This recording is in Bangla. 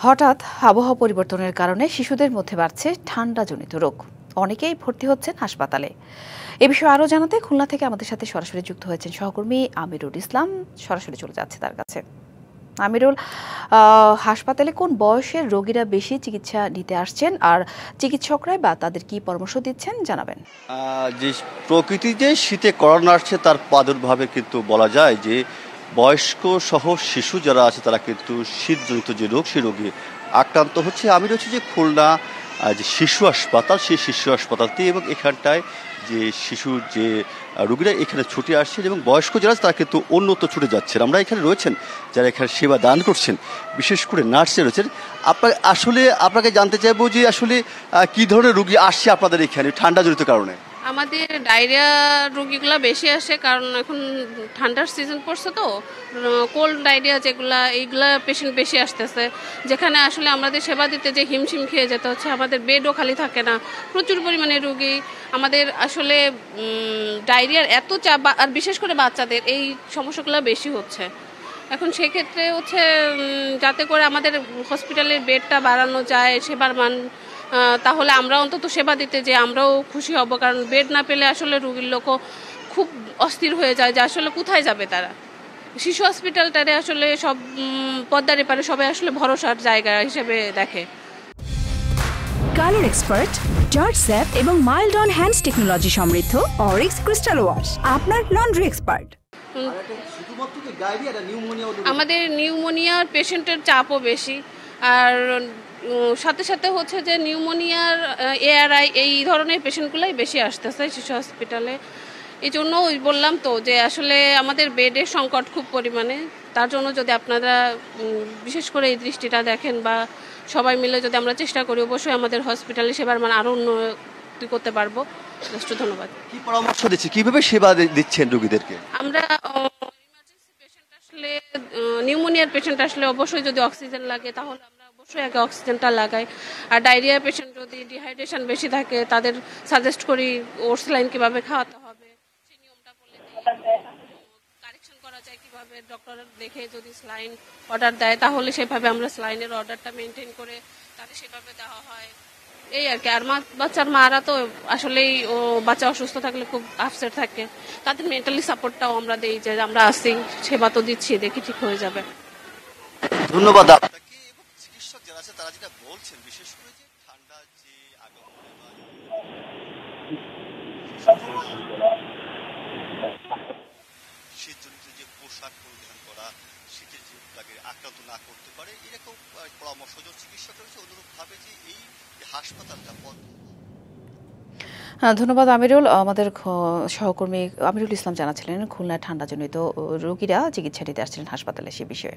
হঠাৎ আবহাওয়া পরিবর্তনের কারণে শিশুদের মধ্যে বাড়ছে ঠান্ডাজনিত রোগ। অনেকেই ভর্তি হচ্ছেন হাসপাতালে। এ বিষয়ে আরও জানাতে খুলনা থেকে আমাদের সাথে সরাসরি যুক্ত হয়েছেন সহকর্মী আমিরুল ইসলাম। সরাসরি চলে যাচ্ছে তার কাছে। আমিরুল, হাসপাতালে কোন বয়সের রোগীরা বেশি চিকিৎসা নিতে আসছেন আর চিকিৎসকরাই বা তাদের কি পরামর্শ দিচ্ছেন জানাবেন। যে প্রকৃতি যে শীতে করোনা আসছে তার প্রাদুর্ভাবে কিন্তু বলা যায় যে বয়স্ক সহ শিশু যারা আছে তারা কিন্তু শীতজনিত যে রোগ সেই রোগে আক্রান্ত হচ্ছে। আমি রয়েছি যে খুলনা যে শিশু হাসপাতাল, সেই শিশু হাসপাতালটি, এবং এখানটায় যে শিশুর যে রোগীরা এখানে ছুটে আসছেন এবং বয়স্ক যারা তারা কিন্তু অন্যত্র ছুটে যাচ্ছেন। আমরা এখানে রয়েছেন যারা এখানে সেবা দান করছেন, বিশেষ করে নার্সে রয়েছেন। আপনাকে জানতে চাইবো যে আসলে কি ধরনের রোগী আসছে আপনাদের এখানে ঠান্ডাজনিত কারণে? আমাদের ডায়রিয়া রোগীগুলো বেশি আসে, কারণ এখন ঠান্ডার সিজন পড়ছে তো, কোল্ড ডায়রিয়া যেগুলা এইগুলা পেশেন্ট বেশি আসতেছে, যেখানে আসলে আমাদের সেবা দিতে যে হিমশিম খেয়ে যেতে হচ্ছে। আমাদের বেডও খালি থাকে না, প্রচুর পরিমাণে রোগী। আমাদের আসলে ডায়রিয়ার এত চাপ, আর বিশেষ করে বাচ্চাদের এই সমস্যাগুলো বেশি হচ্ছে। এখন সেক্ষেত্রে হচ্ছে যাতে করে আমাদের হসপিটালের বেডটা বাড়ানো যায়, সেবার মান, তাহলে আমরা অন্তত সেবা দিতে যে আমরাও খুশি হব। কারণ বেড না পেলে আসলে রোগীর লোকও খুব অস্থির হয়ে যায় যে আসলে কোথায় যাবে তারা। শিশু হসপিটালটারে আসলে সব পদ্মার এপারে সবাই আসলে ভরসার জায়গা হিসেবে দেখে। কালার এক্সপার্ট, জর্জ স্যাপ এবং মাইল্ড অন হ্যান্ডস টেকনোলজি সমৃদ্ধ অরিক্স ক্রিস্টাল ওয়াশ আপনার লন্ড্রি এক্সপার্ট। আমাদের নিউমোনিয়ার পেশেন্টের চাপও বেশি, আর সাথে সাথে হচ্ছে যে নিউমোনিয়ার এআরআই এই ধরনের পেশেন্টগুলোই বেশি আসতেছে শিশু হসপিটালে। এই জন্য বললাম তো যে আসলে আমাদের বেডের সংকট খুব পরিমাণে। তার জন্য যদি আপনারা বিশেষ করে এই দৃষ্টিটা দেখেন বা সবাই মিলে যদি আমরা চেষ্টা করি, অবশ্যই আমাদের হসপিটালে সেবার মান আরও উন্নতি করতে পারবো। ধন্যবাদ। কি পরামর্শ দিচ্ছে, কিভাবে সেবা দিচ্ছেন রোগীদেরকে? আমরা ইমার্জেন্সি পেশেন্ট আসলে, নিউমোনিয়ার পেশেন্ট আসলে অবশ্যই যদি অক্সিজেন লাগে তাহলে আমরা অবশ্যই আগে অক্সিজেনটা লাগাই। আর ডায়রিয়া পেশেন্ট যদি ডিহাইড্রেশন বেশি থাকে তাদের সাজেস্ট করি ওর স্যালাইন কীভাবে খাওয়াতে হবে, সেই নিয়মটা বলে দিই। কারেকশন করা যায় কীভাবে, ডক্টর দেখে যদি স্যালাইন অর্ডার দেয় তাহলে সেভাবে আমরা স্যালাইনের অর্ডারটা মেনটেন করে তাদের সেভাবে দেওয়া হয়। এই আর কি। আর বাচ্চার মারা তো আসলেই বাচ্চা অসুস্থ থাকলে খুব আপসেট থাকে, তাদের মেন্টালি সাপোর্টটাও আমরা দিই যে আমরা আসি, সেবা তো দিচ্ছি, দেখি ঠিক হয়ে যাবে। ধন্যবাদ আপনাকে। এবং চিকিৎসক যারা আছে তারা যেটা বলছেন, বিশেষ করে যে ঠান্ডা যে শীতজনিত যে পোশাক পরিধান করা, শীতের যে তাকে আক্রান্ত না করতে পারে, এরকম পরামর্শ চিকিৎসক রয়েছে। অনুরূপভাবে যে এই হাসপাতালটা ধন্যবাদ আমিরুল। আমাদের সহকর্মী আমিরুল ইসলাম জানাচ্ছিলেন খুলনায় ঠান্ডাজনিত রোগীরা চিকিৎসা নিতে আসছিলেন হাসপাতালে সে বিষয়ে।